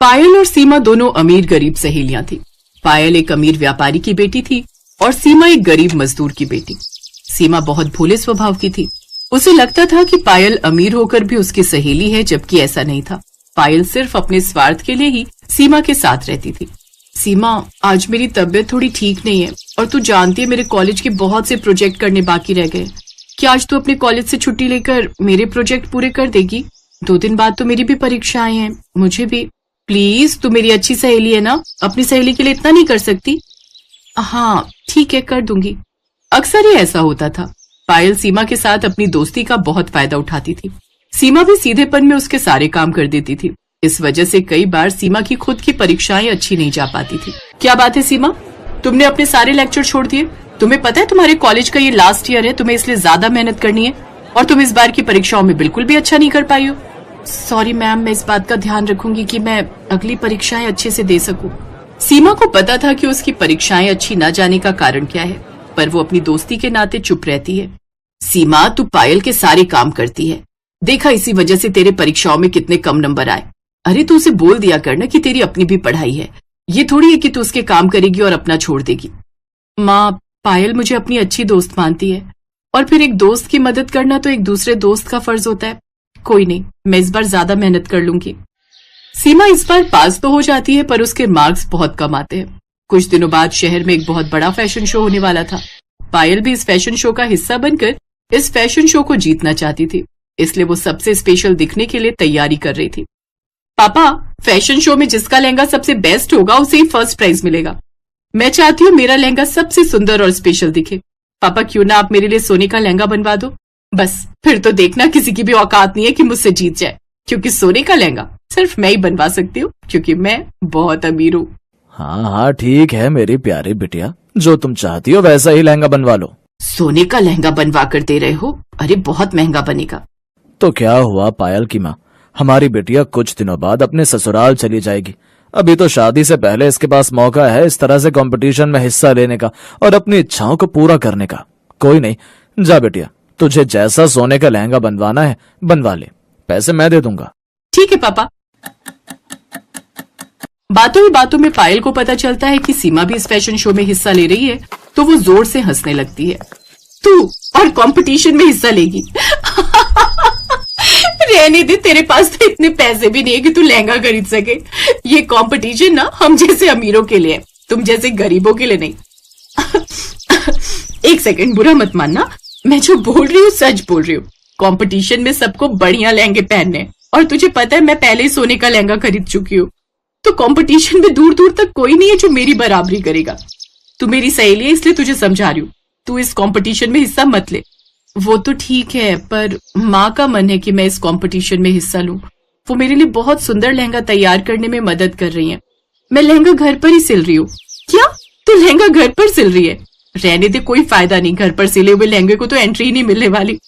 पायल और सीमा दोनों अमीर गरीब सहेलियां थी। पायल एक अमीर व्यापारी की बेटी थी और सीमा एक गरीब मजदूर की बेटी। सीमा बहुत भोले स्वभाव की थी। उसे लगता था कि पायल अमीर होकर भी उसकी सहेली है, जबकि ऐसा नहीं था। पायल सिर्फ अपने स्वार्थ के लिए ही सीमा के साथ रहती थी। सीमा, आज मेरी तबीयत थोड़ी ठीक नहीं है और तू जानती है मेरे कॉलेज के बहुत से प्रोजेक्ट करने बाकी रह गए। क्या आज तू अपने कॉलेज से छुट्टी लेकर मेरे प्रोजेक्ट पूरे कर देगी? 2 दिन बाद तो मेरी भी परीक्षाएं हैं, मुझे भी। प्लीज, तू मेरी अच्छी सहेली है ना, अपनी सहेली के लिए इतना नहीं कर सकती? हाँ ठीक है, कर दूंगी। अक्सर ही ऐसा होता था। पायल सीमा के साथ अपनी दोस्ती का बहुत फायदा उठाती थी। सीमा भी सीधेपन में उसके सारे काम कर देती थी। इस वजह से कई बार सीमा की खुद की परीक्षाएं अच्छी नहीं जा पाती थी। क्या बात है सीमा, तुमने अपने सारे लेक्चर छोड़ दिए? तुम्हें पता है तुम्हारे कॉलेज का ये लास्ट ईयर है, तुम्हें इसलिए ज्यादा मेहनत करनी है और तुम इस बार की परीक्षाओं में बिल्कुल भी अच्छा नहीं कर पाई हो। सॉरी मैम, मैं इस बात का ध्यान रखूंगी कि मैं अगली परीक्षाएं अच्छे से दे सकूं। सीमा को पता था कि उसकी परीक्षाएं अच्छी न जाने का कारण क्या है, पर वो अपनी दोस्ती के नाते चुप रहती है। सीमा, तू पायल के सारे काम करती है, देखा इसी वजह से तेरे परीक्षाओं में कितने कम नंबर आए। अरे तू उसे बोल दिया करना कि तेरी अपनी भी पढ़ाई है, ये थोड़ी है कि तू उसके काम करेगी और अपना छोड़ देगी। माँ, पायल मुझे अपनी अच्छी दोस्त मानती है और फिर एक दोस्त की मदद करना तो एक दूसरे दोस्त का फर्ज होता है। कोई नहीं, मैं इस बार ज्यादा मेहनत कर लूंगी। सीमा इस बार पास तो हो जाती है, पर उसके मार्क्स बहुत कम आते हैं। कुछ दिनों बाद शहर में एक बहुत बड़ा फैशन शो होने वाला था। पायल भी इस फैशन शो का हिस्सा बनकर इस फैशन शो को जीतना चाहती थी, इसलिए वो सबसे स्पेशल दिखने के लिए तैयारी कर रही थी। पापा, फैशन शो में जिसका लहंगा सबसे बेस्ट होगा उसे ही फर्स्ट प्राइज मिलेगा। मैं चाहती हूँ मेरा लहंगा सबसे सुंदर और स्पेशल दिखे। पापा, क्यों ना आप मेरे लिए सोने का लहंगा बनवा दो? बस फिर तो देखना किसी की भी औकात नहीं है कि मुझसे जीत जाए, क्योंकि सोने का लहंगा सिर्फ मैं ही बनवा सकती हूँ, क्योंकि मैं बहुत अमीर हूँ। हाँ हाँ ठीक है मेरी प्यारी बिटिया, जो तुम चाहती हो वैसा ही लहंगा बनवा लो। सोने का लहंगा बनवा कर दे रहे हो? अरे बहुत महंगा बनेगा। तो क्या हुआ पायल की माँ, हमारी बिटिया कुछ दिनों बाद अपने ससुराल चली जाएगी। अभी तो शादी से पहले इसके पास मौका है इस तरह से कंपटीशन में हिस्सा लेने का और अपनी इच्छाओं को पूरा करने का। कोई नहीं, जा बेटिया, तुझे जैसा सोने का लहंगा बनवाना है बनवा ले, पैसे मैं दे दूंगा। ठीक है पापा। बातों ही बातों में पायल को पता चलता है कि सीमा भी इस फैशन शो में हिस्सा ले रही है, तो वो जोर से हंसने लगती है। तू और कंपटीशन में हिस्सा लेगी? रहने दे, तेरे पास तो इतने पैसे भी नहीं है कि तू लहंगा खरीद सके। ये कंपटीशन ना हम जैसे अमीरों के लिए, तुम जैसे गरीबों के लिए नहीं। एक सेकंड, बुरा मत मानना, मैं जो बोल रही हूँ सच बोल रही हूँ। कंपटीशन में सबको बढ़िया लहंगे पहनने, और तुझे पता है मैं पहले ही सोने का लहंगा खरीद चुकी हूँ, तो कंपटीशन में दूर दूर तक कोई नहीं है जो मेरी बराबरी करेगा। तू मेरी सहेली है इसलिए तुझे समझा रही हूँ, तू इस कंपटीशन में हिस्सा मत ले। वो तो ठीक है, पर माँ का मन है कि मैं इस कंपटीशन में हिस्सा लूं। वो मेरे लिए बहुत सुंदर लहंगा तैयार करने में मदद कर रही हैं। मैं लहंगा घर पर ही सिल रही हूँ। क्या तू लहंगा घर पर सिल रही है? रहने दे, कोई फायदा नहीं, घर पर सिले हुए लहंगे को तो एंट्री नहीं मिलने वाली।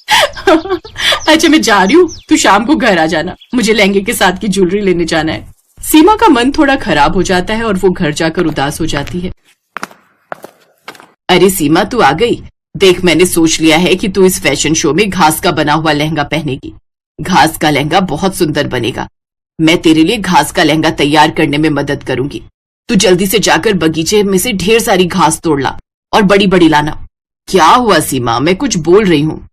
अच्छा मैं जा रही हूँ, तू शाम को घर आ जाना, मुझे लहंगे के साथ की ज्वेलरी लेने जाना है। सीमा का मन थोड़ा खराब हो जाता है और वो घर जाकर उदास हो जाती है। अरे सीमा, तू आ गई। देख, मैंने सोच लिया है कि तू इस फैशन शो में घास का बना हुआ लहंगा पहनेगी। घास का लहंगा बहुत सुंदर बनेगा। मैं तेरे लिए घास का लहंगा तैयार करने में मदद करूंगी। तू जल्दी से जाकर बगीचे में से ढेर सारी घास तोड़ ला और बड़ी बड़ी लाना। क्या हुआ सीमा, मैं कुछ बोल रही हूँ।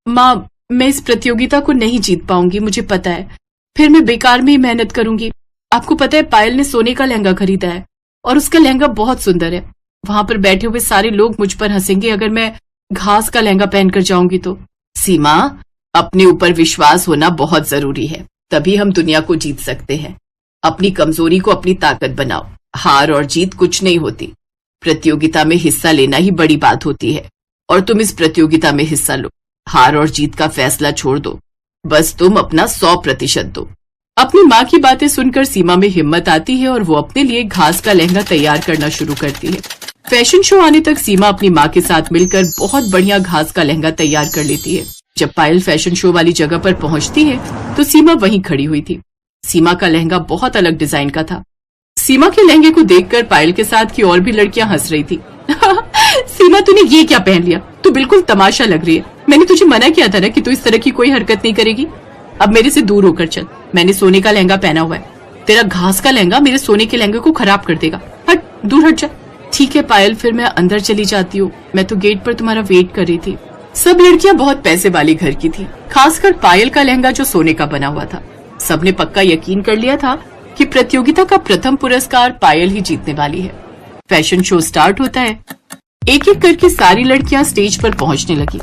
माँ, मैं इस प्रतियोगिता को नहीं जीत पाऊंगी, मुझे पता है। फिर मैं बेकार में ही मेहनत करूंगी। आपको पता है पायल ने सोने का लहंगा खरीदा है और उसका लहंगा बहुत सुंदर है। वहां पर बैठे हुए सारे लोग मुझ पर हंसेंगे अगर मैं घास का लहंगा पहनकर जाऊंगी तो। सीमा, अपने ऊपर विश्वास होना बहुत जरूरी है, तभी हम दुनिया को जीत सकते हैं। अपनी कमजोरी को अपनी ताकत बनाओ। हार और जीत कुछ नहीं होती, प्रतियोगिता में हिस्सा लेना ही बड़ी बात होती है। और तुम इस प्रतियोगिता में हिस्सा लो। हार और जीत का फैसला छोड़ दो, बस तुम अपना 100% दो। अपनी माँ की बातें सुनकर सीमा में हिम्मत आती है और वो अपने लिए घास का लहंगा तैयार करना शुरू करती है। फैशन शो आने तक सीमा अपनी माँ के साथ मिलकर बहुत बढ़िया घास का लहंगा तैयार कर लेती है। जब पायल फैशन शो वाली जगह पर पहुंचती है तो सीमा वहीं खड़ी हुई थी। सीमा का लहंगा बहुत अलग डिजाइन का था। सीमा के लहंगे को देखकर पायल के साथ की और भी लड़कियां हंस रही थी। सीमा, तूने ये क्या पहन लिया? तू बिल्कुल तमाशा लग रही है। मैंने तुझे मना किया था ना कि तू इस तरह की कोई हरकत नहीं करेगी। अब मेरे से दूर होकर चल, मैंने सोने का लहंगा पहना हुआ है। तेरा घास का लहंगा मेरे सोने के लहंगे को खराब कर देगा। हट, दूर हट जा। ठीक है पायल, फिर मैं अंदर चली जाती हूँ। मैं तो गेट पर तुम्हारा वेट कर रही थी। सब लड़कियां बहुत पैसे वाले घर की थी, खासकर पायल का लहंगा जो सोने का बना हुआ था। सबने पक्का यकीन कर लिया था कि प्रतियोगिता का प्रथम पुरस्कार पायल ही जीतने वाली है। फैशन शो स्टार्ट होता है। एक एक करके सारी लड़कियां स्टेज पर पहुंचने लगी।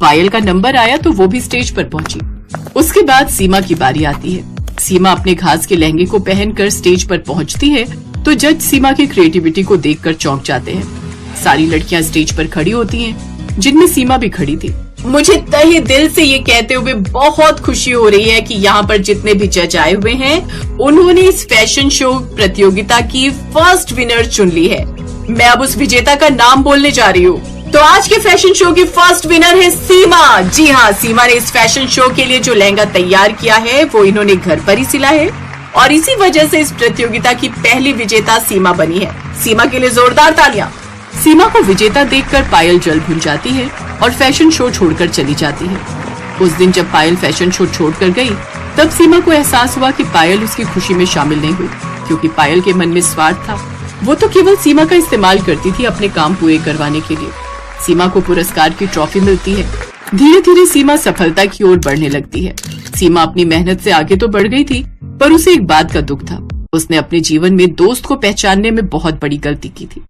पायल का नंबर आया तो वो भी स्टेज पर पहुंची। उसके बाद सीमा की बारी आती है। सीमा अपने घास के लहंगे को पहनकर स्टेज पर पहुंचती है तो जज सीमा की क्रिएटिविटी को देखकर चौंक जाते हैं। सारी लड़कियां स्टेज पर खड़ी होती हैं, जिनमें सीमा भी खड़ी थी। मुझे तहे दिल से ये कहते हुए बहुत खुशी हो रही है कि यहाँ पर जितने भी जज आए हुए हैं, उन्होंने इस फैशन शो प्रतियोगिता की फर्स्ट विनर चुन ली है। मैं अब उस विजेता का नाम बोलने जा रही हूँ। तो आज के फैशन शो की फर्स्ट विनर है सीमा। जी हाँ, सीमा ने इस फैशन शो के लिए जो लहंगा तैयार किया है वो इन्होंने घर पर ही सिला है और इसी वजह से इस प्रतियोगिता की पहली विजेता सीमा बनी है। सीमा के लिए जोरदार तालियां। सीमा को विजेता देखकर पायल जल भुन जाती है और फैशन शो छोड़कर चली जाती है। उस दिन जब पायल फैशन शो छोड़कर गई, तब सीमा को एहसास हुआ कि पायल उसकी खुशी में शामिल नहीं हुई, क्योंकि पायल के मन में स्वार्थ था। वो तो केवल सीमा का इस्तेमाल करती थी अपने काम पूरे करवाने के लिए। सीमा को पुरस्कार की ट्रॉफी मिलती है। धीरे धीरे सीमा सफलता की ओर बढ़ने लगती है। सीमा अपनी मेहनत से आगे तो बढ़ गई थी, पर उसे एक बात का दुख था। उसने अपने जीवन में दोस्त को पहचानने में बहुत बड़ी गलती की थी।